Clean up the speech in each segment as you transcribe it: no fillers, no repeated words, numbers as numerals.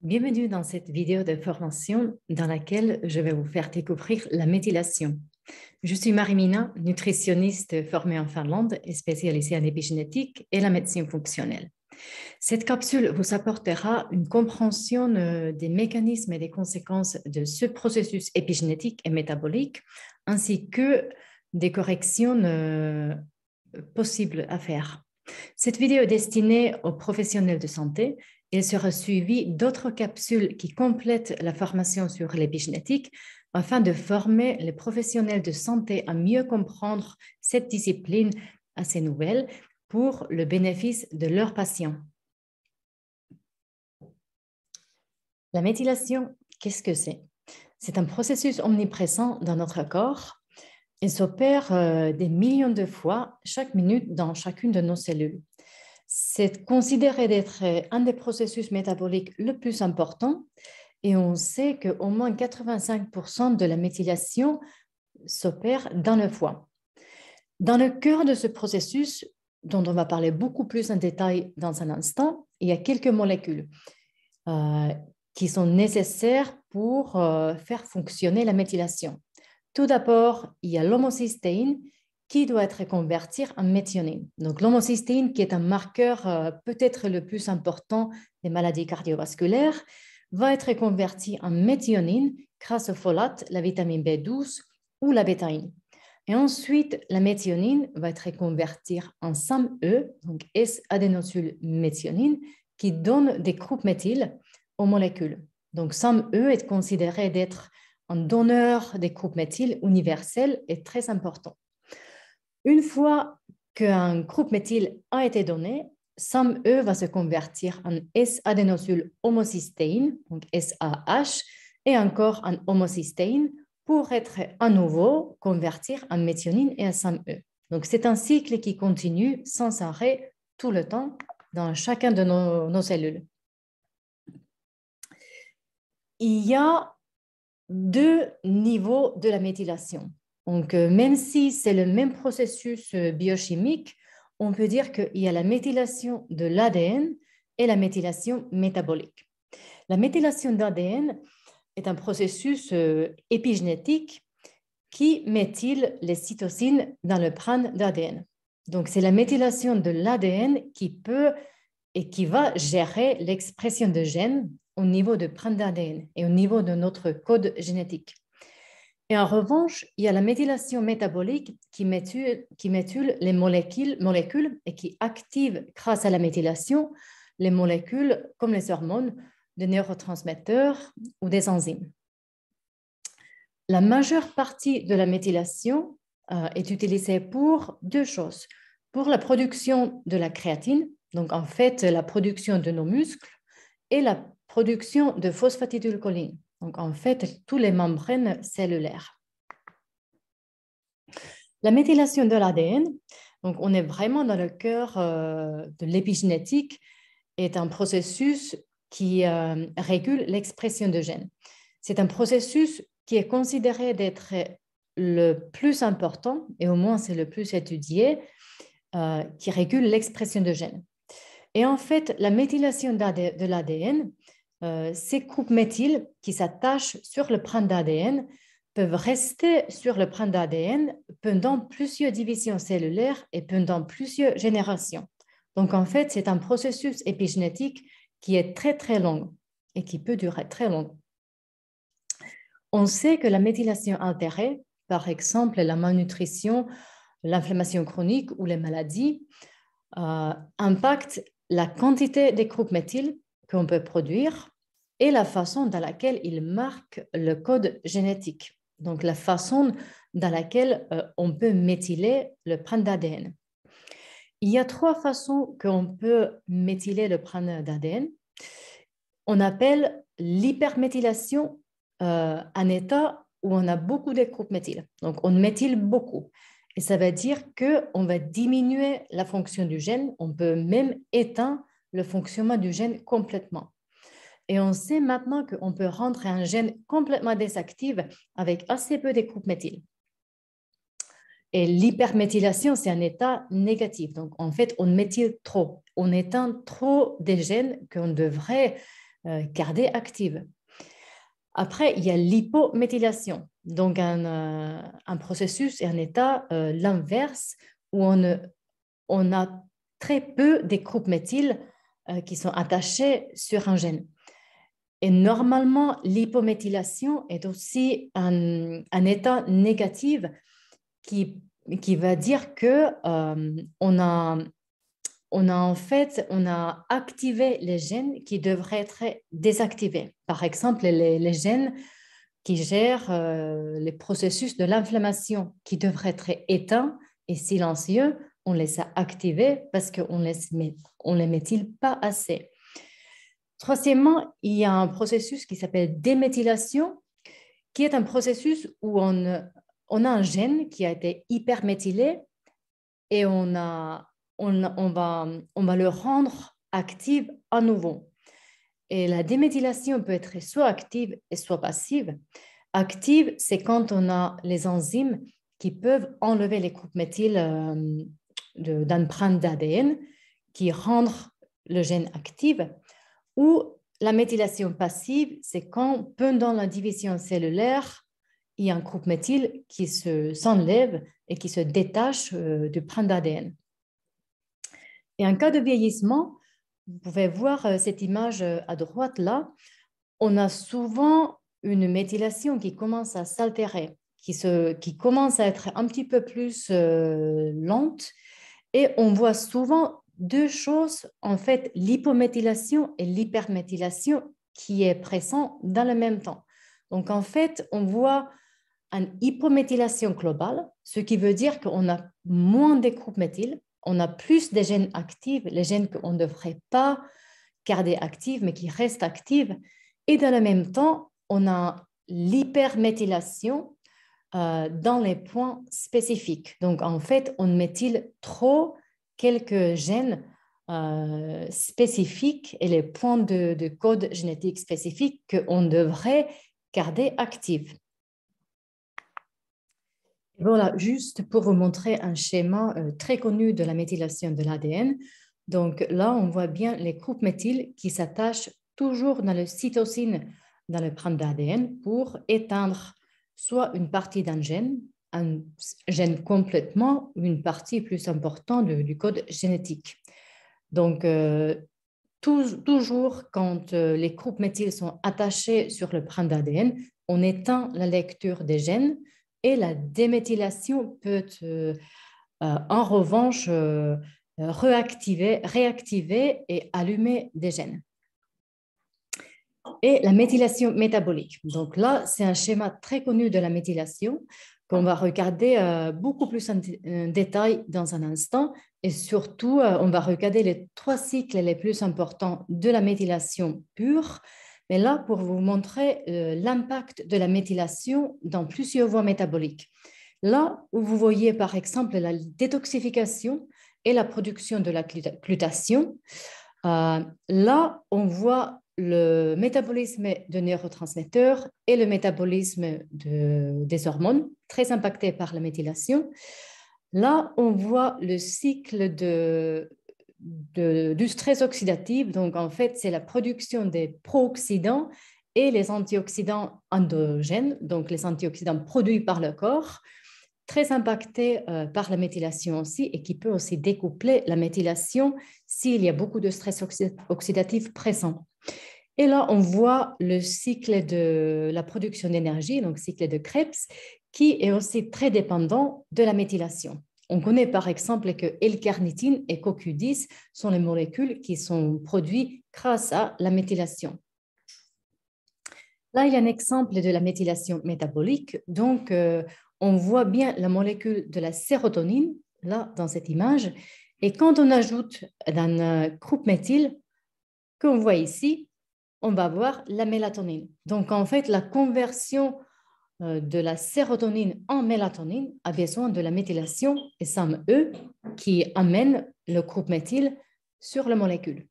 Bienvenue dans cette vidéo de formation dans laquelle je vais vous faire découvrir la méthylation. Je suis Marie-Mina, nutritionniste formée en Finlande et spécialisée en épigénétique et la médecine fonctionnelle. Cette capsule vous apportera une compréhension des mécanismes et des conséquences de ce processus épigénétique et métabolique, ainsi que des corrections possibles à faire. Cette vidéo est destinée aux professionnels de santé. Elle sera suivie d'autres capsules qui complètent la formation sur l'épigénétique afin de former les professionnels de santé à mieux comprendre cette discipline assez nouvelle pour le bénéfice de leurs patients. La méthylation, qu'est-ce que c'est? C'est un processus omniprésent dans notre corps. Il s'opère des millions de fois chaque minute dans chacune de nos cellules. C'est considéré d'être un des processus métaboliques le plus important et on sait qu'au moins 85% de la méthylation s'opère dans le foie. Dans le cœur de ce processus, dont on va parler beaucoup plus en détail dans un instant, il y a quelques molécules qui sont nécessaires pour faire fonctionner la méthylation. Tout d'abord, il y a l'homocystéine qui doit être convertie en méthionine. Donc, l'homocystéine, qui est un marqueur peut-être le plus important des maladies cardiovasculaires, va être convertie en méthionine grâce au folate, la vitamine B12 ou la bétaïne. Et ensuite, la méthionine va être convertie en SAMe, donc S-adénosylméthionine, qui donne des groupes méthyl aux molécules. Donc, SAMe est considéré d'être un donneur des groupes méthyl universel et très important. Une fois qu'un groupe méthyl a été donné, SAMe va se convertir en S-adénosylhomocystéine, donc SAH, et encore en homocystéine pour être à nouveau convertir en méthionine et en SAMe. Donc, c'est un cycle qui continue sans arrêt tout le temps dans chacun de nos cellules. Il y a deux niveaux de la méthylation. Donc, même si c'est le même processus biochimique, on peut dire qu'il y a la méthylation de l'ADN et la méthylation métabolique. La méthylation d'ADN est un processus épigénétique qui méthyle les cytosines dans le prane d'ADN. Donc, c'est la méthylation de l'ADN qui peut et qui va gérer l'expression de gènes au niveau de prane d'ADN et au niveau de notre code génétique. Et en revanche, il y a la méthylation métabolique qui méthyle les molécules et qui active, grâce à la méthylation, les molécules comme les hormones, des neurotransmetteurs ou des enzymes. La majeure partie de la méthylation est utilisée pour deux choses. Pour la production de la créatine, donc en fait la production de nos muscles, et la production de phosphatidylcholine, donc en fait tous les membranes cellulaires. La méthylation de l'ADN, donc on est vraiment dans le cœur de l'épigénétique, est un processus qui régule l'expression de gènes. C'est un processus qui est considéré d'être le plus important, et au moins c'est le plus étudié, qui régule l'expression de gènes. Et en fait, la méthylation de l'ADN, ces groupes méthyl qui s'attachent sur le prane d'ADN peuvent rester sur le prane d'ADN pendant plusieurs divisions cellulaires et pendant plusieurs générations. Donc, en fait, c'est un processus épigénétique qui est très, très long et qui peut durer très longtemps. On sait que la méthylation altérée, par exemple la malnutrition, l'inflammation chronique ou les maladies, impacte la quantité des groupes méthyl qu'on peut produire et la façon dans laquelle ils marquent le code génétique, donc la façon dans laquelle on peut méthyler le prane d'ADN. Il y a trois façons qu'on peut méthyler le prane d'ADN. On appelle l'hyperméthylation un état où on a beaucoup de groupes méthyl. Donc, on méthyle beaucoup. Et ça veut dire qu'on va diminuer la fonction du gène. On peut même éteindre le fonctionnement du gène complètement. Et on sait maintenant qu'on peut rendre un gène complètement désactif avec assez peu de groupes méthyl. Et l'hyperméthylation, c'est un état négatif. Donc, en fait, on méthyle trop. On éteint trop des gènes qu'on devrait gardée active. Après, il y a l'hypométhylation, donc un processus et un état l'inverse où on a très peu des groupes méthyl qui sont attachés sur un gène. Et normalement, l'hypométhylation est aussi un état négatif qui va dire que on a activé les gènes qui devraient être désactivés. Par exemple, les gènes qui gèrent les processus de l'inflammation qui devraient être éteints et silencieux, on les a activés parce qu'on les méthyle pas assez. Troisièmement, il y a un processus qui s'appelle déméthylation, qui est un processus où on a un gène qui a été hyperméthylé et on va le rendre actif à nouveau. Et la déméthylation peut être soit active et soit passive. Active, c'est quand on a les enzymes qui peuvent enlever les groupes méthyl d'empreintes d'ADN qui rendent le gène actif. Ou la méthylation passive, c'est quand pendant la division cellulaire, il y a un groupe méthyl qui s'enlève et qui se détache du print d'ADN. Et en cas de vieillissement, vous pouvez voir cette image à droite là, on a souvent une méthylation qui commence à s'altérer, qui commence à être un petit peu plus lente, et on voit souvent deux choses, en fait, l'hypométhylation et l'hyperméthylation qui est présent dans le même temps. Donc, en fait, on voit une hypométhylation globale, ce qui veut dire qu'on a moins de groupes méthyl, on a plus de gènes actifs, les gènes qu'on ne devrait pas garder actifs, mais qui restent actifs. Et dans le même temps, on a l'hyperméthylation dans les points spécifiques. Donc, en fait, on méthyle trop quelques gènes spécifiques et les points de code génétique spécifiques qu'on devrait garder actifs. Voilà, juste pour vous montrer un schéma très connu de la méthylation de l'ADN. Donc là, on voit bien les groupes méthyl qui s'attachent toujours dans le cytosine, dans le print d'ADN, pour éteindre soit une partie d'un gène, un gène complètement, ou une partie plus importante du code génétique. Donc, toujours quand les groupes méthyl sont attachés sur le print d'ADN, on éteint la lecture des gènes et la déméthylation peut, en revanche, réactiver et allumer des gènes. Et la méthylation métabolique. Donc là, c'est un schéma très connu de la méthylation qu'on va regarder beaucoup plus en détail dans un instant. Et surtout, on va regarder les 3 cycles les plus importants de la méthylation pure. Mais là, pour vous montrer l'impact de la méthylation dans plusieurs voies métaboliques. Là où vous voyez par exemple la détoxification et la production de la glutathion, là, on voit le métabolisme de neurotransmetteurs et le métabolisme des hormones, très impactés par la méthylation. Là, on voit le cycle du stress oxydatif. Donc, en fait, c'est la production des pro-oxydants et les antioxydants endogènes, donc les antioxydants produits par le corps, très impactés par la méthylation aussi et qui peut aussi découpler la méthylation s'il y a beaucoup de stress oxydatif présent. Et là, on voit le cycle de la production d'énergie, donc cycle de Krebs, qui est aussi très dépendant de la méthylation. On connaît par exemple que L-carnitine et CoQ10 sont les molécules qui sont produites grâce à la méthylation. Là, il y a un exemple de la méthylation métabolique. Donc, on voit bien la molécule de la sérotonine, là, dans cette image. Et quand on ajoute un groupe méthyl, qu'on voit ici, on va voir la mélatonine. Donc, en fait, la conversion de la sérotonine en mélatonine a besoin de la méthylation et SAMe qui amène le groupe méthyl sur la molécule.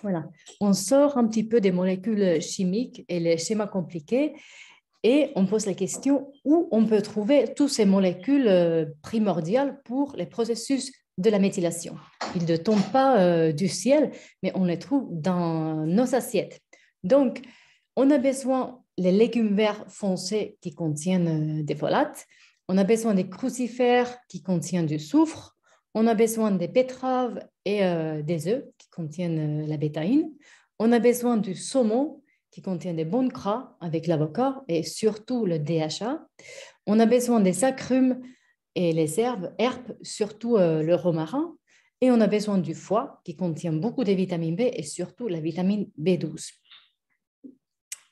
Voilà, on sort un petit peu des molécules chimiques et les schémas compliqués et on pose la question où on peut trouver toutes ces molécules primordiales pour les processus de la méthylation. Ils ne tombent pas du ciel, mais on les trouve dans nos assiettes. Donc, on a besoin des légumes verts foncés qui contiennent des folates. On a besoin des crucifères qui contiennent du soufre. On a besoin des betteraves et des œufs qui contiennent la bétaïne. On a besoin du saumon qui contient des bons gras avec l'avocat et surtout le DHA. On a besoin des agrumes et les herbes, surtout le romarin. Et on a besoin du foie qui contient beaucoup de vitamine B et surtout la vitamine B12.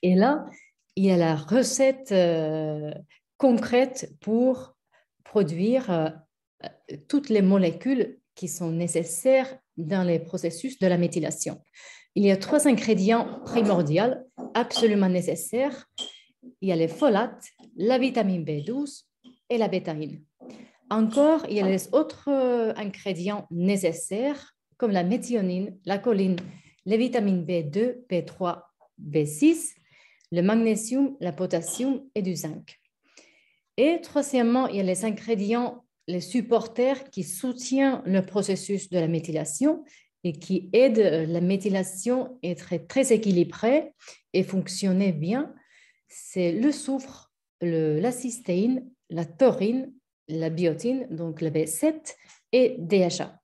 Et là, il y a la recette concrète pour produire toutes les molécules qui sont nécessaires dans les processus de la méthylation. Il y a 3 ingrédients primordiaux absolument nécessaires. Il y a les folates, la vitamine B12 et la bétaïne. Encore, il y a les autres ingrédients nécessaires comme la méthionine, la choline, les vitamines B2, B3, B6, le magnésium, le potassium et du zinc. Et troisièmement, il y a les ingrédients, les supporters qui soutiennent le processus de la méthylation et qui aident la méthylation à être très équilibrée et fonctionner bien. C'est le soufre, la cystéine, la taurine, la biotine, donc le B7 et DHA.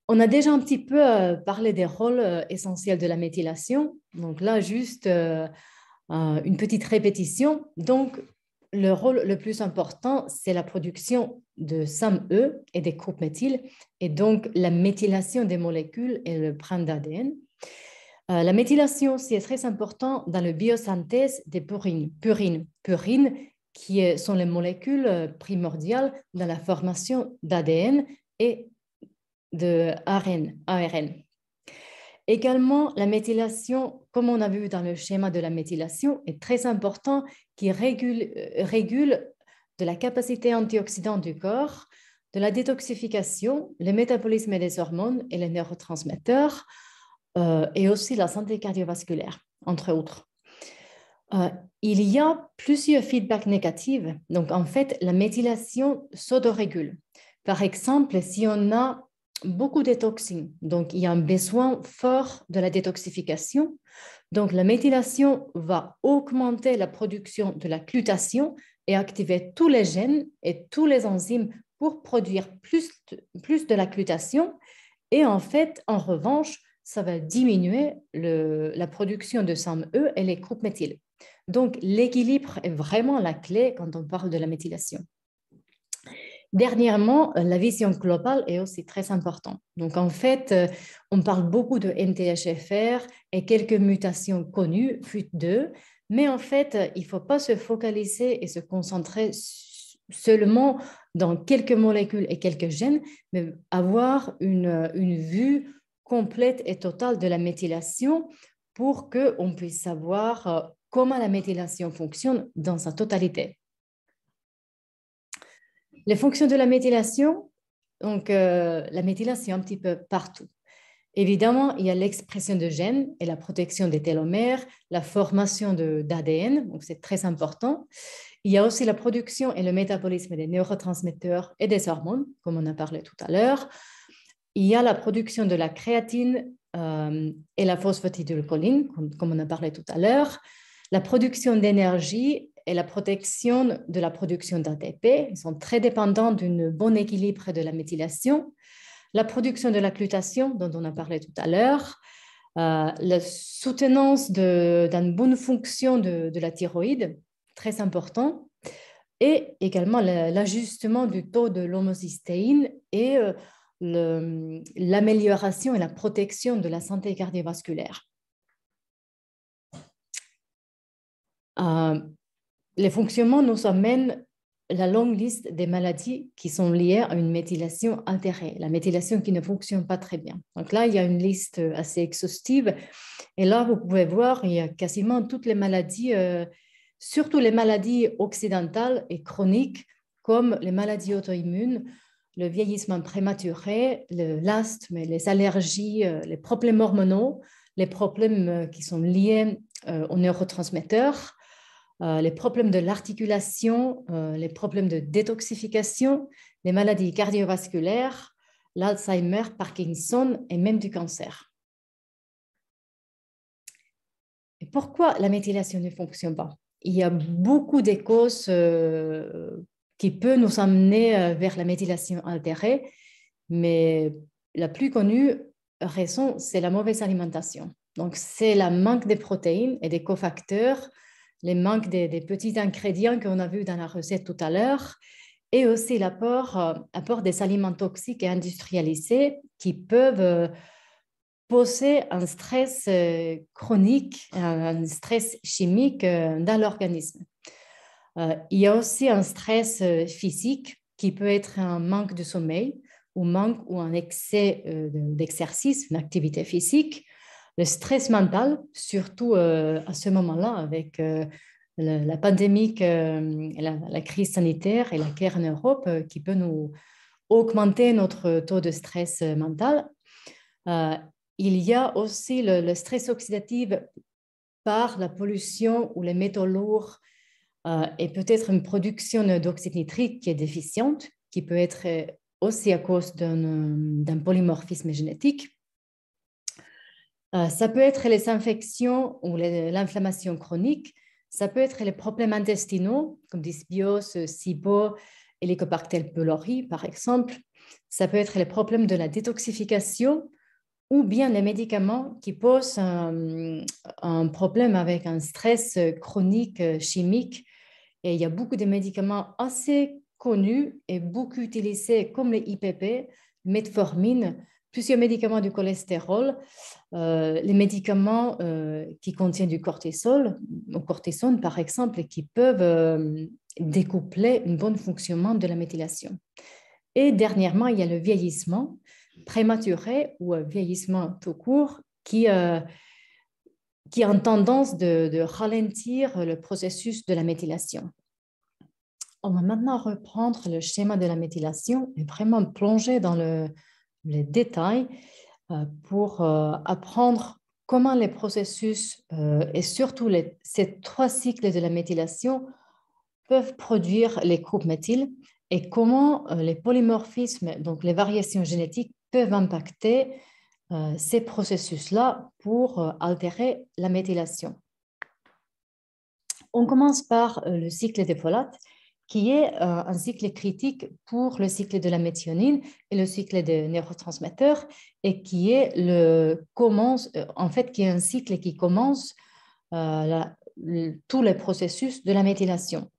On a déjà un petit peu parlé des rôles essentiels de la méthylation. Donc là, juste une petite répétition. Donc, le rôle le plus important, c'est la production de SAMe et des groupes méthyl, et donc la méthylation des molécules et le brin d'ADN. La méthylation, c'est très important dans la biosynthèse des purines. Purines qui sont les molécules primordiales dans la formation d'ADN et de ARN. Également, la méthylation, comme on a vu dans le schéma de la méthylation, est très important qui régule de la capacité antioxydante du corps, de la détoxification, le métabolisme des hormones et les neurotransmetteurs, et aussi la santé cardiovasculaire, entre autres. Il y a plusieurs feedbacks négatifs. Donc, en fait, la méthylation s'autorégule. Par exemple, si on a beaucoup de toxines, donc il y a un besoin fort de la détoxification. Donc, la méthylation va augmenter la production de la glutathion et activer tous les gènes et tous les enzymes pour produire plus de la glutathion. Et en fait, en revanche, ça va diminuer la production de SAMe et les groupes méthyl. Donc, l'équilibre est vraiment la clé quand on parle de la méthylation. Dernièrement, la vision globale est aussi très importante. Donc, en fait, on parle beaucoup de MTHFR et quelques mutations connues, FUT2, mais en fait, il ne faut pas se focaliser et se concentrer seulement dans quelques molécules et quelques gènes, mais avoir une vue complète et totale de la méthylation pour qu'on puisse savoir comment la méthylation fonctionne dans sa totalité. Les fonctions de la méthylation, donc la méthylation un petit peu partout. Évidemment, il y a l'expression de gènes et la protection des télomères, la formation d'ADN, donc c'est très important. Il y a aussi la production et le métabolisme des neurotransmetteurs et des hormones, comme on a parlé tout à l'heure. Il y a la production de la créatine et la phosphatidylcholine, comme on a parlé tout à l'heure. La production d'énergie et la protection de la production d'ATP, ils sont très dépendants d'un bon équilibre de la méthylation. La production de la glutathion, dont on a parlé tout à l'heure, la soutenance d'une bonne fonction de la thyroïde, très important, et également l'ajustement du taux de l'homocystéine et l'amélioration et la protection de la santé cardiovasculaire. Les fonctionnements nous amènent la longue liste des maladies qui sont liées à une méthylation altérée, la méthylation qui ne fonctionne pas très bien. Donc là, il y a une liste assez exhaustive. Et là, vous pouvez voir, il y a quasiment toutes les maladies, surtout les maladies occidentales et chroniques, comme les maladies auto-immunes, le vieillissement prématuré, l'asthme, les allergies, les problèmes hormonaux, les problèmes qui sont liés aux neurotransmetteurs, les problèmes de l'articulation, les problèmes de détoxification, les maladies cardiovasculaires, l'Alzheimer, Parkinson et même du cancer. Et pourquoi la méthylation ne fonctionne pas? Il y a beaucoup de causes qui peuvent nous amener vers la méthylation altérée, mais la plus connue raison, c'est la mauvaise alimentation. Donc, c'est le manque de protéines et des cofacteurs, le manque des petits ingrédients qu'on a vus dans la recette tout à l'heure, et aussi l'apport des aliments toxiques et industrialisés qui peuvent poser un stress chronique, un stress chimique dans l'organisme. Il y a aussi un stress physique qui peut être un manque de sommeil ou un excès d'exercice, une activité physique. Le stress mental, surtout à ce moment-là, avec la pandémie, la crise sanitaire et la guerre en Europe, qui peut nous augmenter notre taux de stress mental. Il y a aussi le stress oxydatif par la pollution ou les métaux lourds et peut-être une production d'oxyde nitrique qui est déficiente, qui peut être aussi à cause d'un polymorphisme génétique. Ça peut être les infections ou l'inflammation chronique. Ça peut être les problèmes intestinaux, comme dysbiose, SIBO, Helicobacter pylori, par exemple. Ça peut être les problèmes de la détoxification ou bien les médicaments qui posent un problème avec un stress chronique chimique. Et il y a beaucoup de médicaments assez connus et beaucoup utilisés, comme les IPP, metformine, plusieurs médicaments du cholestérol, les médicaments qui contiennent du cortisol par exemple, et qui peuvent découpler un bon fonctionnement de la méthylation. Et dernièrement, il y a le vieillissement prématuré ou vieillissement tout court qui a une tendance de ralentir le processus de la méthylation. On va maintenant reprendre le schéma de la méthylation et vraiment plonger dans les détails pour apprendre comment les processus et surtout ces 3 cycles de la méthylation peuvent produire les groupes méthyl et comment les polymorphismes, donc les variations génétiques, peuvent impacter ces processus-là pour altérer la méthylation. On commence par le cycle des folates, qui est un cycle critique pour le cycle de la méthionine et le cycle des neurotransmetteurs, et qui est qui est un cycle qui commence tous les processus de la méthylation.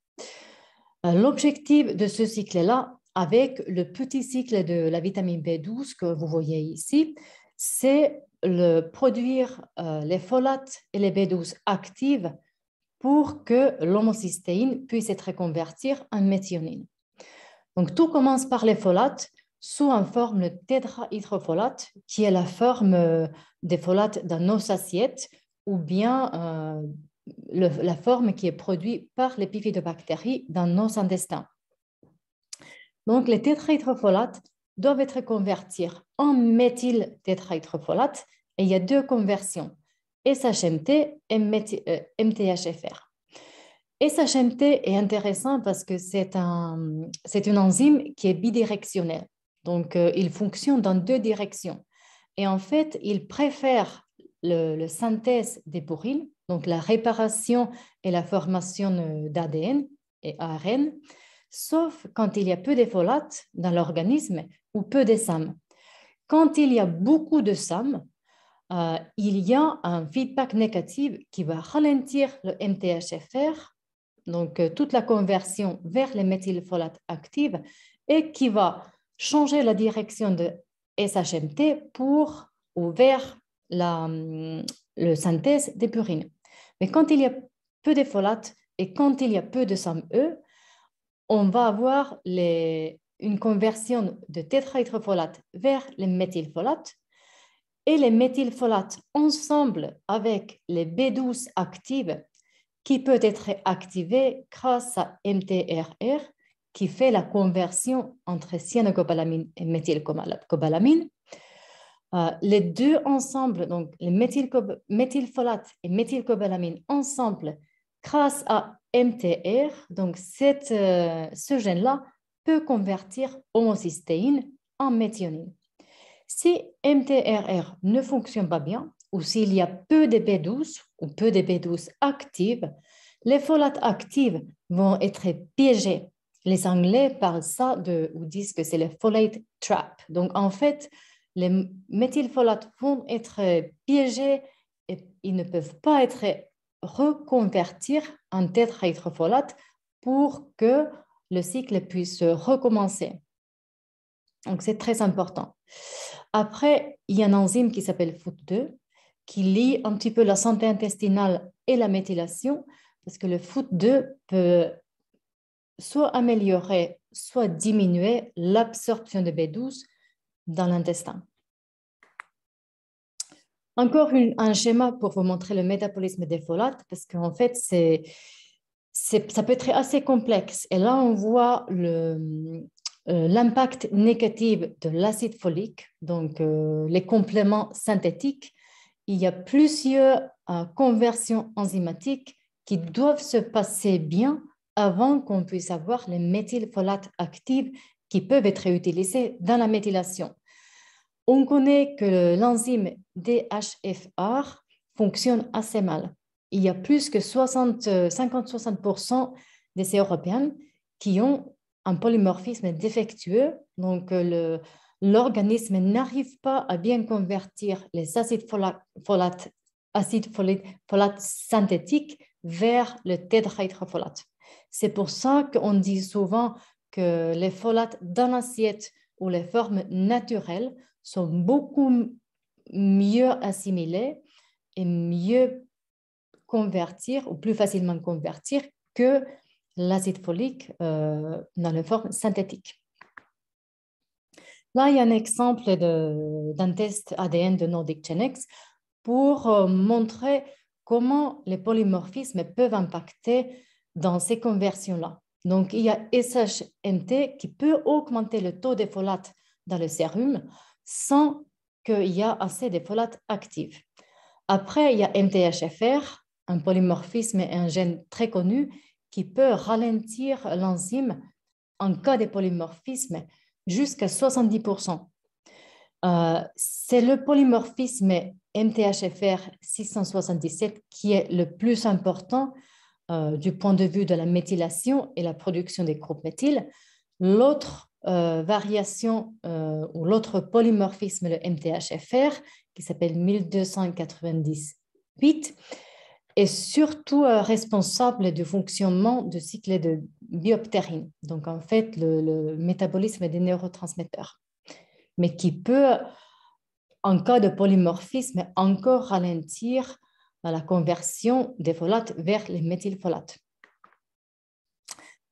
L'objectif de ce cycle-là, avec le petit cycle de la vitamine B12 que vous voyez ici, c'est produire les folates et les B12 actives pour que l'homocystéine puisse être convertie en méthionine. Donc, tout commence par les folates sous une forme de tétrahydrofolate, qui est la forme des folates dans nos assiettes, ou bien la forme qui est produite par les bifidobactéries dans nos intestins. Donc, les tétrahydrofolates doivent être convertis en méthyltétrahydrofolate, et il y a 2 conversions, SHMT et MTHFR. SHMT est intéressant parce que c'est une enzyme qui est bidirectionnelle. Donc, il fonctionne dans 2 directions. Et en fait, il préfère la synthèse des purines, donc la réparation et la formation d'ADN et ARN, sauf quand il y a peu de folates dans l'organisme ou peu de SAM. Quand il y a beaucoup de SAM, il y a un feedback négatif qui va ralentir le MTHFR, donc toute la conversion vers les méthylfolates actives, et qui va changer la direction de SHMT vers la synthèse des purines. Mais quand il y a peu de folates et quand il y a peu de SAM-E, on va avoir une conversion de tétrahydrofolate vers les méthylfolates, et les méthylfolates ensemble avec les B12 actives qui peut être activées grâce à MTHR qui fait la conversion entre cyanocobalamin et méthylcobalamin. Les 2 ensemble, donc les méthylfolates et méthylcobalamin ensemble grâce à MTR, donc ce gène-là peut convertir homocystéine en méthionine. Si MTHFR ne fonctionne pas bien, ou s'il y a peu de B12 ou peu de B12 actives, les folates actives vont être piégées. Les Anglais parlent ça ou disent que c'est le folate trap. Donc, en fait, les méthylfolates vont être piégés et ils ne peuvent pas être reconvertir en tétrahydrofolate pour que le cycle puisse recommencer. Donc, c'est très important. Après, il y a un enzyme qui s'appelle FUT2 qui lie un petit peu la santé intestinale et la méthylation parce que le FUT2 peut soit améliorer, soit diminuer l'absorption de B12 dans l'intestin. Encore un schéma pour vous montrer le métabolisme des folates parce qu'en fait, ça peut être assez complexe. Et là, on voit l'impact négatif de l'acide folique, donc les compléments synthétiques. Il y a plusieurs conversions enzymatiques qui doivent se passer bien avant qu'on puisse avoir les méthylfolates actifs qui peuvent être utilisés dans la méthylation. On connaît que l'enzyme DHFR fonctionne assez mal. Il y a plus que 50-60% des Européens qui ont un polymorphisme défectueux, donc l'organisme n'arrive pas à bien convertir les acides folates synthétiques vers le tétrahydrofolate. C'est pour ça qu'on dit souvent que les folates dans l'assiette ou les formes naturelles sont beaucoup mieux assimilés et mieux convertir ou plus facilement convertir que l'acide folique dans les formes synthétiques. Là, il y a un exemple d'un test ADN de Nordic Genex pour montrer comment les polymorphismes peuvent impacter dans ces conversions-là. Donc, il y a SHMT qui peut augmenter le taux de folates dans le sérum sans qu'il y ait assez de folates actifs. Après, il y a MTHFR, un polymorphisme et un gène très connu qui peut ralentir l'enzyme en cas de polymorphisme jusqu'à 70%. C'est le polymorphisme MTHFR 677 qui est le plus important du point de vue de la méthylation et la production des groupes méthyl. L'autre variation ou l'autre polymorphisme, le MTHFR, qui s'appelle 1298, est surtout responsable du fonctionnement du cycle de bioptérine, donc en fait le métabolisme des neurotransmetteurs, mais qui peut, en cas de polymorphisme, encore ralentir la conversion des folates vers les méthylfolates.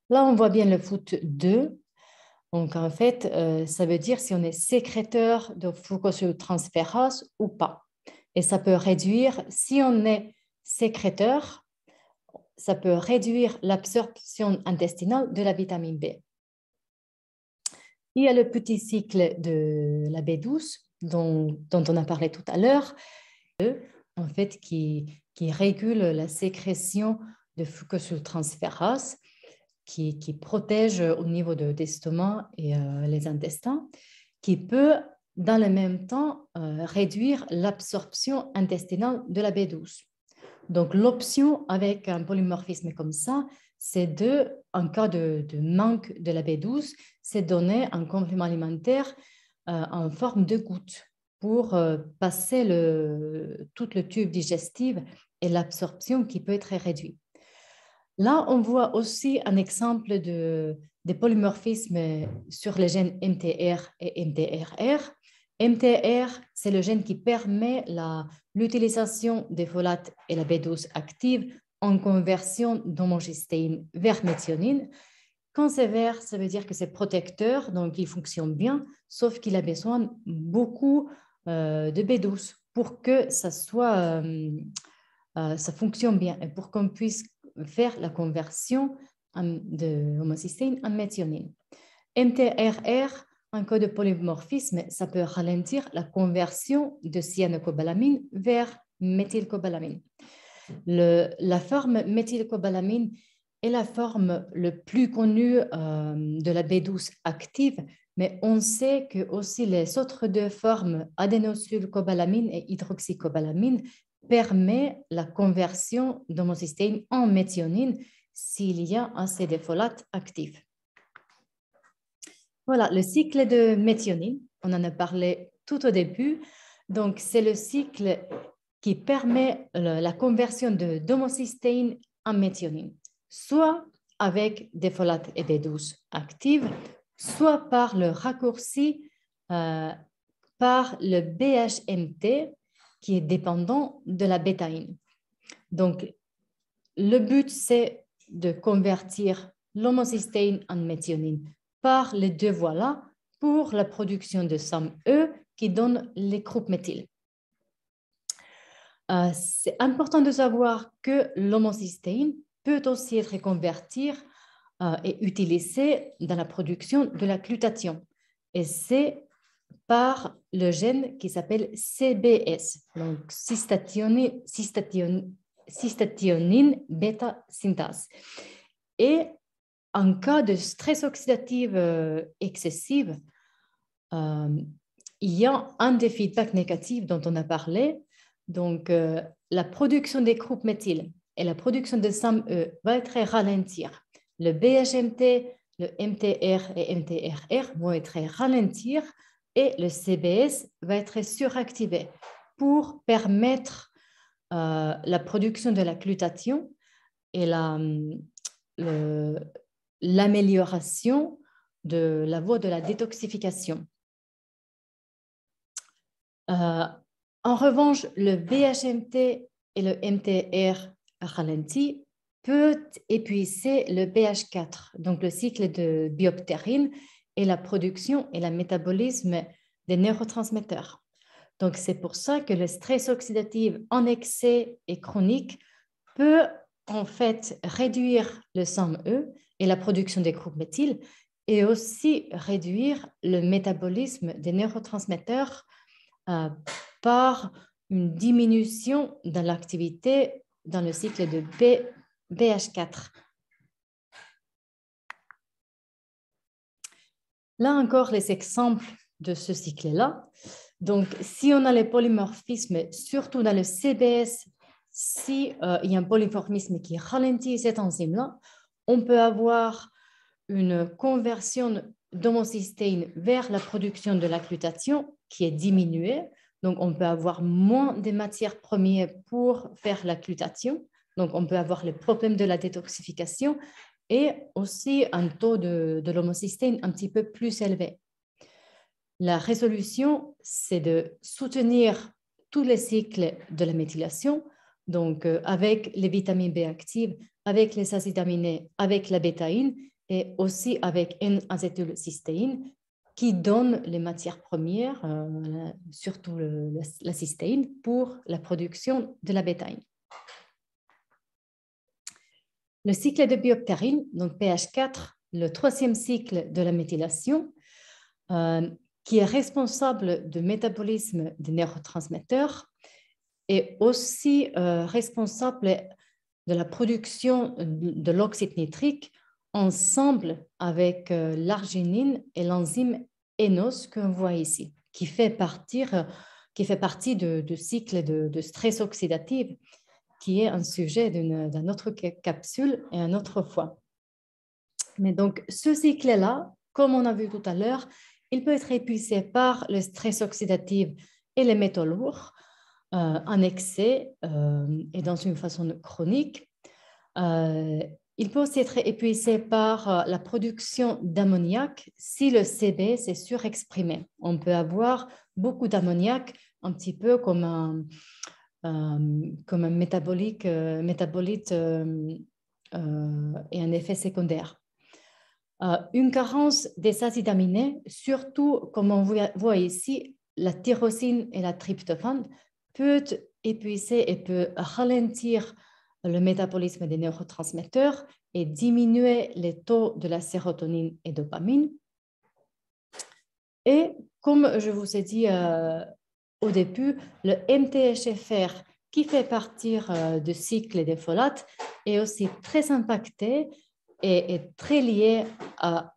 Là, on voit bien le FUT2. Donc, en fait, ça veut dire si on est sécréteur de fucosyltransférase ou pas. Et ça peut réduire, si on est sécréteur, ça peut réduire l'absorption intestinale de la vitamine B. Il y a le petit cycle de la B12 dont on a parlé tout à l'heure, en fait, qui régule la sécrétion de fucosyltransférase, qui protège au niveau de l'estomac et les intestins, qui peut, dans le même temps, réduire l'absorption intestinale de la B12. Donc, l'option avec un polymorphisme comme ça, c'est en cas de manque de la B12, c'est donner un complément alimentaire en forme de gouttes pour passer tout le tube digestif et l'absorption qui peut être réduite. Là, on voit aussi un exemple de polymorphisme sur les gènes MTR et MTHR. MTR, c'est le gène qui permet l'utilisation des folates et la B12 active en conversion d'homogystéine vers méthionine. Quand c'est vert, ça veut dire que c'est protecteur, donc il fonctionne bien, sauf qu'il a besoin beaucoup de B12 pour que ça fonctionne bien et pour qu'on puisse faire la conversion de homocystéine en méthionine. MTHR, en cas de polymorphisme, ça peut ralentir la conversion de cyanocobalamin vers méthylcobalamine. La forme méthylcobalamine est la forme le plus connue de la B12 active, mais on sait que aussi les autres deux formes, adénosylcobalamine et hydroxycobalamine, permettent la conversion d'homocystéine en méthionine s'il y a un CD-folate actif. Voilà, le cycle de méthionine, on en a parlé tout au début. Donc, c'est le cycle qui permet la conversion d'homocystéine en méthionine, soit avec des folates et des B12 actives, soit par le raccourci par le BHMT qui est dépendant de la bétaïne. Donc, le but, c'est de convertir l'homocystéine en méthionine par les deux voies-là pour la production de SAMe qui donne les groupes méthyl. C'est important de savoir que l'homocystéine peut aussi être convertie et utilisée dans la production de la glutathion. Et c'est par le gène qui s'appelle CBS, donc cystathionine bêta synthase. Et en cas de stress oxydatif excessif, il y a un des feedbacks négatifs dont on a parlé. Donc, la production des groupes méthyl et la production de SAMe va être ralentir. Le BHMT, le MTR et MTRR vont être ralentir et le CBS va être suractivé pour permettre la production de la glutathion et l'amélioration de la voie de la détoxification. En revanche, le BHMT et le MTR ralenti peut épuiser le BH4, donc le cycle de bioptérine et la production et le métabolisme des neurotransmetteurs. Donc, c'est pour ça que le stress oxydatif en excès et chronique peut en fait réduire le SAMe et la production des groupes méthyl et aussi réduire le métabolisme des neurotransmetteurs par une diminution de l'activité dans le cycle de BH4. Là encore, les exemples de ce cycle-là. Donc, si on a les polymorphismes, surtout dans le CBS, si il y a un polymorphisme qui ralentit cette enzyme-là, on peut avoir une conversion d'homocystéine vers la production de la glutathion qui est diminuée. Donc, on peut avoir moins de matières premières pour faire la glutathion. Donc, on peut avoir le problème de la détoxification et aussi un taux de l'homocystéine un petit peu plus élevé. La résolution, c'est de soutenir tous les cycles de la méthylation, donc avec les vitamines B actives, avec les acides aminés, avec la bétaïne et aussi avec N-acétylcystéine qui donne les matières premières, surtout la cystéine, pour la production de la bétaïne. Le cycle de bioptérine, donc PH4, le troisième cycle de la méthylation, qui est responsable du métabolisme des neurotransmetteurs et aussi responsable de la production de l'oxyde nitrique ensemble avec l'arginine et l'enzyme ENOS qu'on voit ici, qui fait partie du cycle de stress oxydatif, qui est un sujet d'une autre capsule et une autre fois. Mais donc, ce cycle-là, comme on a vu tout à l'heure, il peut être épuisé par le stress oxydatif et les métaux lourds en excès et dans une façon chronique. Il peut aussi être épuisé par la production d'ammoniac si le CBS est surexprimé. On peut avoir beaucoup d'ammoniac, un petit peu comme un métabolite et un effet secondaire. Une carence des acides aminés, surtout comme on voit ici, la tyrosine et la tryptophane, peut épuiser et peut ralentir le métabolisme des neurotransmetteurs et diminuer les taux de la sérotonine et dopamine. Et comme je vous ai dit au début, le MTHFR qui fait partie du cycle des folates, est aussi très impacté et est très lié à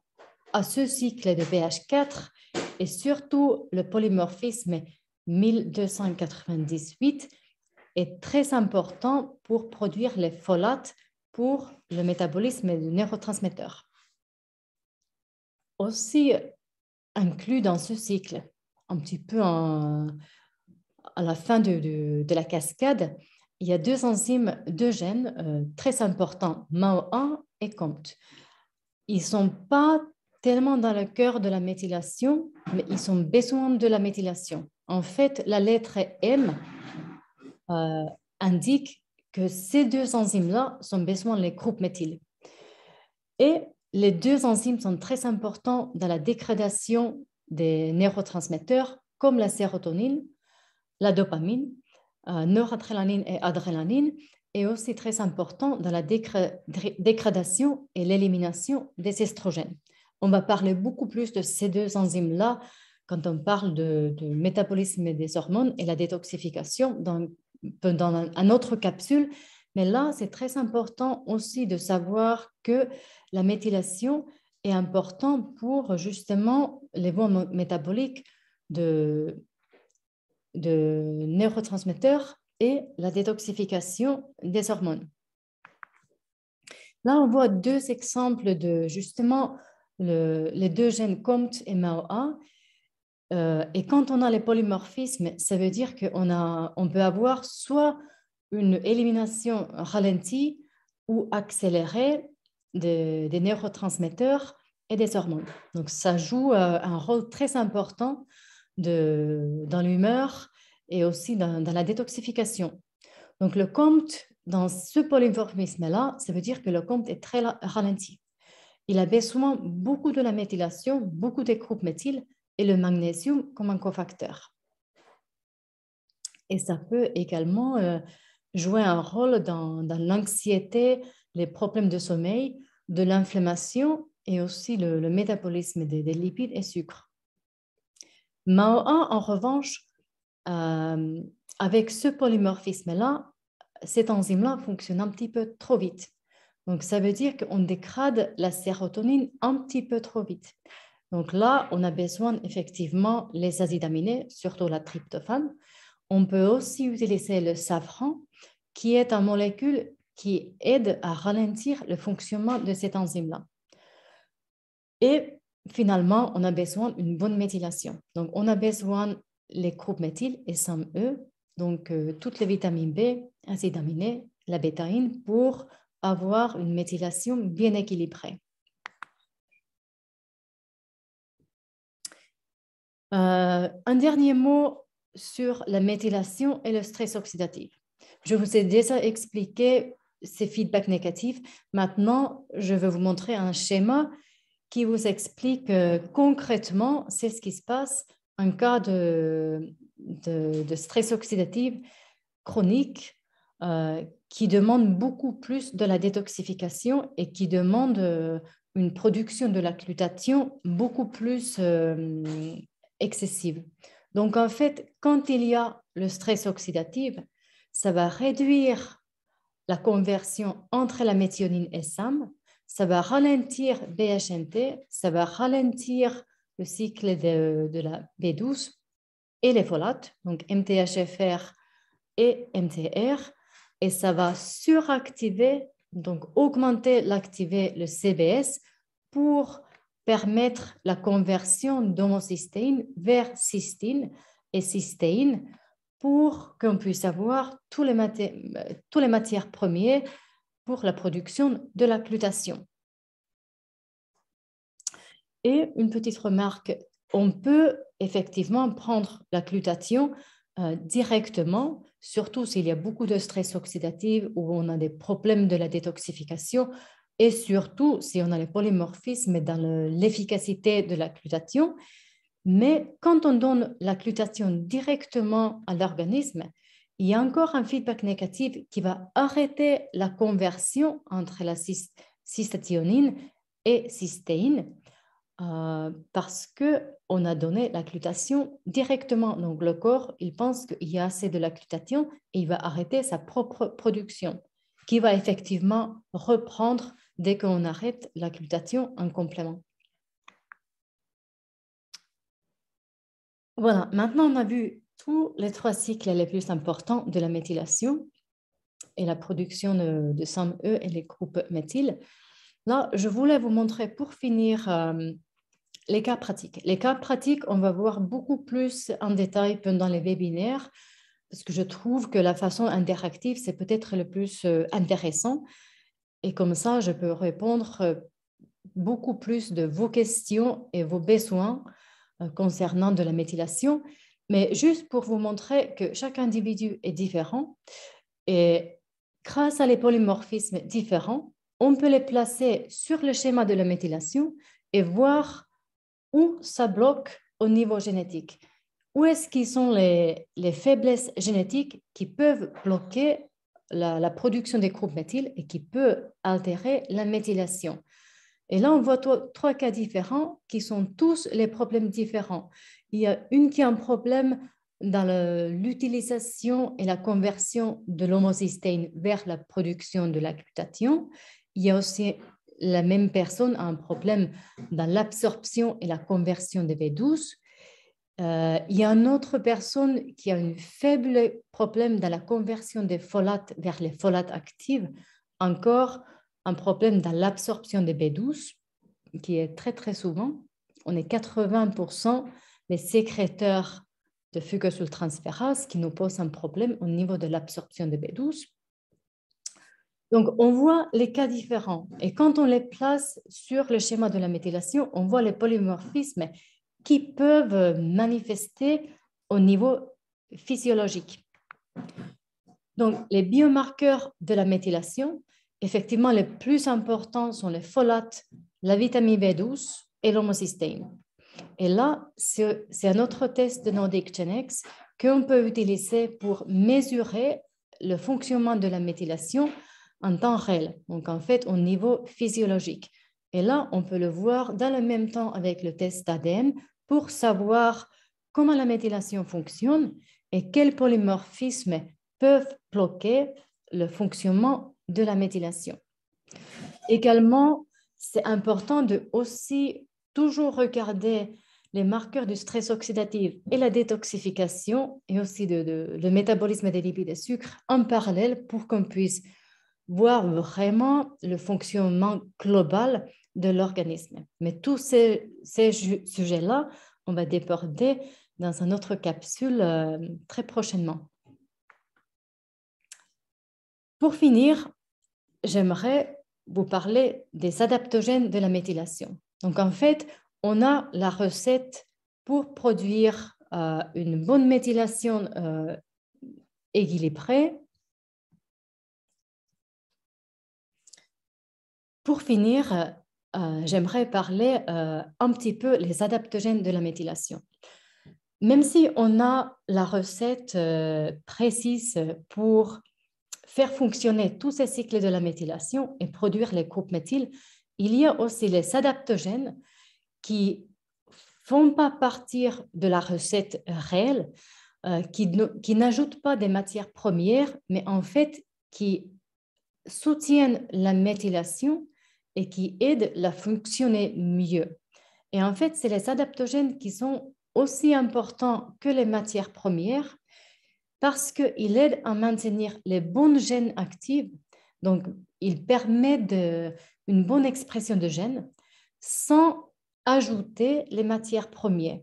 ce cycle de pH4 et surtout le polymorphisme 1298 est très important pour produire les folates pour le métabolisme des neurotransmetteurs. Aussi inclus dans ce cycle, un petit peu à la fin de la cascade, il y a deux enzymes, deux gènes très importants, MAO1 et COMT. Ils ne sont pas tellement dans le cœur de la méthylation, mais ils ont besoin de la méthylation. En fait, la lettre M indique que ces deux enzymes-là ont besoin des groupes méthyle. Et les deux enzymes sont très importants dans la dégradation des neurotransmetteurs comme la sérotonine, la dopamine, noradrénaline et adrénaline, et aussi très important dans la dégradation et l'élimination des estrogènes. On va parler beaucoup plus de ces deux enzymes-là quand on parle de métabolisme des hormones et la détoxification dans une autre capsule. Mais là, c'est très important aussi de savoir que la méthylation est importante pour justement les voies métaboliques de neurotransmetteurs et la détoxification des hormones. Là, on voit deux exemples de justement les deux gènes COMT et MAO1. Et quand on a les polymorphismes, ça veut dire qu'on peut avoir soit une élimination ralentie ou accélérée des neurotransmetteurs et des hormones. Donc, ça joue un rôle très important dans l'humeur et aussi dans la détoxification. Donc, le COMT, dans ce polymorphisme-là, ça veut dire que le COMT est très ralenti. Il a besoin beaucoup de la méthylation, beaucoup des groupes méthyl et le magnésium comme un cofacteur. Et ça peut également jouer un rôle dans l'anxiété, les problèmes de sommeil, de l'inflammation et aussi le métabolisme des lipides et sucres. MAO1, en revanche, avec ce polymorphisme-là, cette enzyme-là fonctionne un petit peu trop vite. Donc, ça veut dire qu'on dégrade la sérotonine un petit peu trop vite. Donc là, on a besoin effectivement les acides aminés, surtout la tryptophane. On peut aussi utiliser le safran, qui est une molécule qui aide à ralentir le fonctionnement de cette enzyme-là. Et finalement, on a besoin d'une bonne méthylation. Donc, on a besoin les groupes méthyl et SAMe, donc toutes les vitamines B, acides aminés, la bétaïne, pour avoir une méthylation bien équilibrée. Un dernier mot sur la méthylation et le stress oxydatif. Je vous ai déjà expliqué ces feedbacks négatifs. Maintenant, je vais vous montrer un schéma qui vous explique concrètement ce qui se passe en cas de stress oxydatif chronique qui demande beaucoup plus de la détoxification et qui demande une production de la glutathion beaucoup plus excessive. Donc, en fait, quand il y a le stress oxydatif, ça va réduire la conversion entre la méthionine et SAM, ça va ralentir BHNT, ça va ralentir le cycle de la B12 et les folates, donc MTHFR et MTR, et ça va suractiver, donc augmenter l'activé le CBS pour permettre la conversion d'homocystéine vers cystine et cystéine pour qu'on puisse avoir tous les matières premières pour la production de la glutathion. Et une petite remarque, on peut effectivement prendre la glutathion directement, surtout s'il y a beaucoup de stress oxydatif ou on a des problèmes de la détoxification et surtout si on a les polymorphismes dans l'efficacité de la glutathion. Mais quand on donne la glutathion directement à l'organisme, il y a encore un feedback négatif qui va arrêter la conversion entre la cystathionine et cystéine. parce qu'on a donné la glutathion directement. Donc, le corps, il pense qu'il y a assez de la glutathion et il va arrêter sa propre production, qui va effectivement reprendre dès qu'on arrête la glutathion en complément. Voilà, maintenant on a vu tous les 3 cycles les plus importants de la méthylation et la production de SAMe et les groupes méthyle. Là, je voulais vous montrer pour finir les cas pratiques. Les cas pratiques, on va voir beaucoup plus en détail pendant les webinaires parce que je trouve que la façon interactive, c'est peut-être le plus intéressant. Et comme ça, je peux répondre beaucoup plus de vos questions et vos besoins concernant de la méthylation. Mais juste pour vous montrer que chaque individu est différent et grâce à les polymorphismes différents, on peut les placer sur le schéma de la méthylation et voir où ça bloque au niveau génétique. Où est-ce qu'ils sont les faiblesses génétiques qui peuvent bloquer la production des groupes méthyle et qui peuvent altérer la méthylation. Et là, on voit 3 cas différents qui sont tous les problèmes différents. Il y a une qui a un problème dans l'utilisation et la conversion de l'homocystéine vers la production de la glutathion. Il y a aussi la même personne a un problème dans l'absorption et la conversion de B12. Il y a une autre personne qui a un faible problème dans la conversion des folates vers les folates actives. Encore un problème dans l'absorption des B12, qui est très, très souvent. On est 80% les sécréteurs de fucosultransférase qui nous posent un problème au niveau de l'absorption des B12. Donc, on voit les cas différents. Et quand on les place sur le schéma de la méthylation, on voit les polymorphismes qui peuvent manifester au niveau physiologique. Donc, les biomarqueurs de la méthylation, effectivement, les plus importants sont les folates, la vitamine B12 et l'homocystéine. Et là, c'est un autre test de Nordic Genex qu'on peut utiliser pour mesurer le fonctionnement de la méthylation en temps réel, donc en fait au niveau physiologique. Et là, on peut le voir dans le même temps avec le test d'ADN pour savoir comment la méthylation fonctionne et quels polymorphismes peuvent bloquer le fonctionnement de la méthylation. Également, c'est important de aussi toujours regarder les marqueurs du stress oxydatif et la détoxification et aussi le métabolisme des lipides et sucres en parallèle pour qu'on puisse voir vraiment le fonctionnement global de l'organisme. Mais tous ces sujets-là, on va déborder dans une autre capsule très prochainement. Pour finir, j'aimerais vous parler des adaptogènes de la méthylation. Donc, en fait, on a la recette pour produire une bonne méthylation équilibrée. Pour finir, j'aimerais parler un petit peu les adaptogènes de la méthylation. Même si on a la recette précise pour faire fonctionner tous ces cycles de la méthylation et produire les groupes méthyle, il y a aussi les adaptogènes qui font pas partie de la recette réelle, qui n'ajoutent pas des matières premières, mais en fait qui soutiennent la méthylation et qui aident à fonctionner mieux. Et en fait, c'est les adaptogènes qui sont aussi importants que les matières premières parce qu'ils aident à maintenir les bonnes gènes actives. Donc, ils permettent une bonne expression de gènes sans ajouter les matières premières.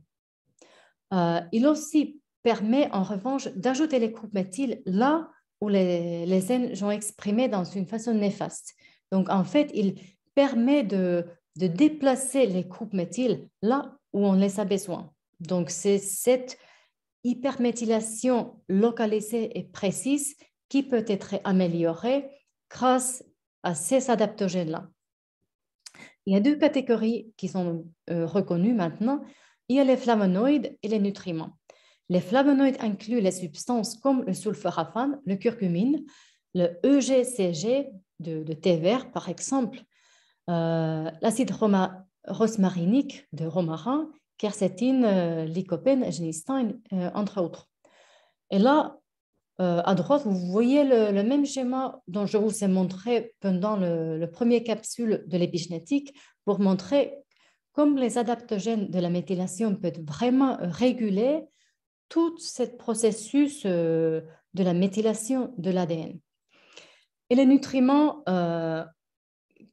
Il aussi permet en revanche d'ajouter les groupes méthyle là où les gènes sont exprimés dans une façon néfaste. Donc, en fait, il permet de déplacer les groupes méthyle là où on les a besoin. Donc, c'est cette hyperméthylation localisée et précise qui peut être améliorée grâce à ces adaptogènes-là. Il y a 2 catégories qui sont reconnues maintenant. Il y a les flavonoïdes et les nutriments. Les flavonoïdes incluent les substances comme le sulforaphane, le curcumine, le EGCG de thé vert, par exemple, l'acide rosmarinique de romarin, quercétine, lycopène, génistin, entre autres. Et là, à droite, vous voyez le même schéma dont je vous ai montré pendant le premier capsule de l'épigénétique pour montrer comme les adaptogènes de la méthylation peuvent vraiment réguler tout ce processus de la méthylation de l'ADN. Et les nutriments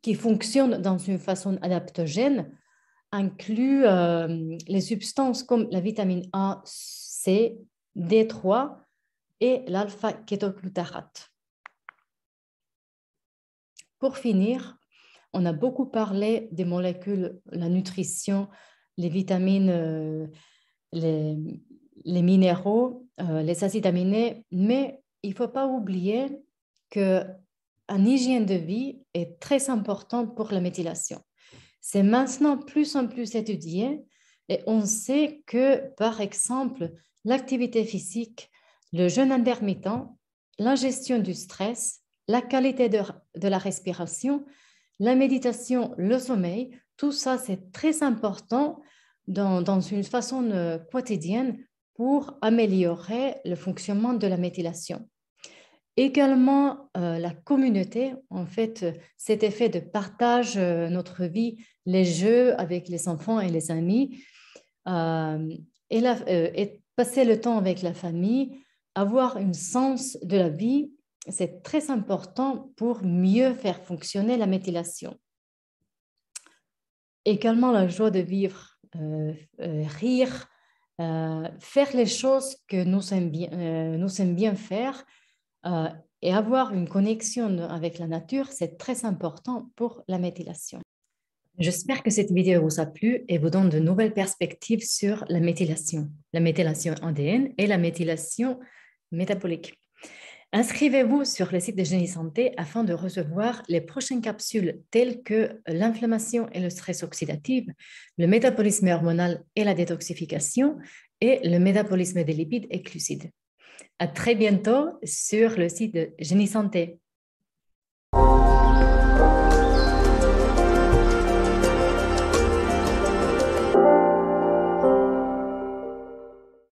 qui fonctionnent dans une façon adaptogène incluent les substances comme la vitamine A, C, D3 et l'alpha-kétoglutarate. Pour finir, on a beaucoup parlé des molécules, la nutrition, les vitamines, les minéraux, les acides aminés, mais il ne faut pas oublier qu'une hygiène de vie est très importante pour la méthylation. C'est maintenant plus en plus étudié et on sait que, par exemple, l'activité physique, le jeûne intermittent, la gestion du stress, la qualité de la respiration, la méditation, le sommeil, tout ça, c'est très important dans une façon quotidienne pour améliorer le fonctionnement de la méthylation. Également, la communauté, en fait, cet effet de partage notre vie, les jeux avec les enfants et les amis, et passer le temps avec la famille, avoir un sens de la vie, c'est très important pour mieux faire fonctionner la méthylation. Également, la joie de vivre, rire, faire les choses que nous aimons bien faire, et avoir une connexion avec la nature, c'est très important pour la méthylation. J'espère que cette vidéo vous a plu et vous donne de nouvelles perspectives sur la méthylation ADN et la méthylation métabolique. Inscrivez-vous sur le site de Génie Santé afin de recevoir les prochaines capsules telles que l'inflammation et le stress oxydatif, le métabolisme hormonal et la détoxification et le métabolisme des lipides et glucides. À très bientôt sur le site de Génie Santé.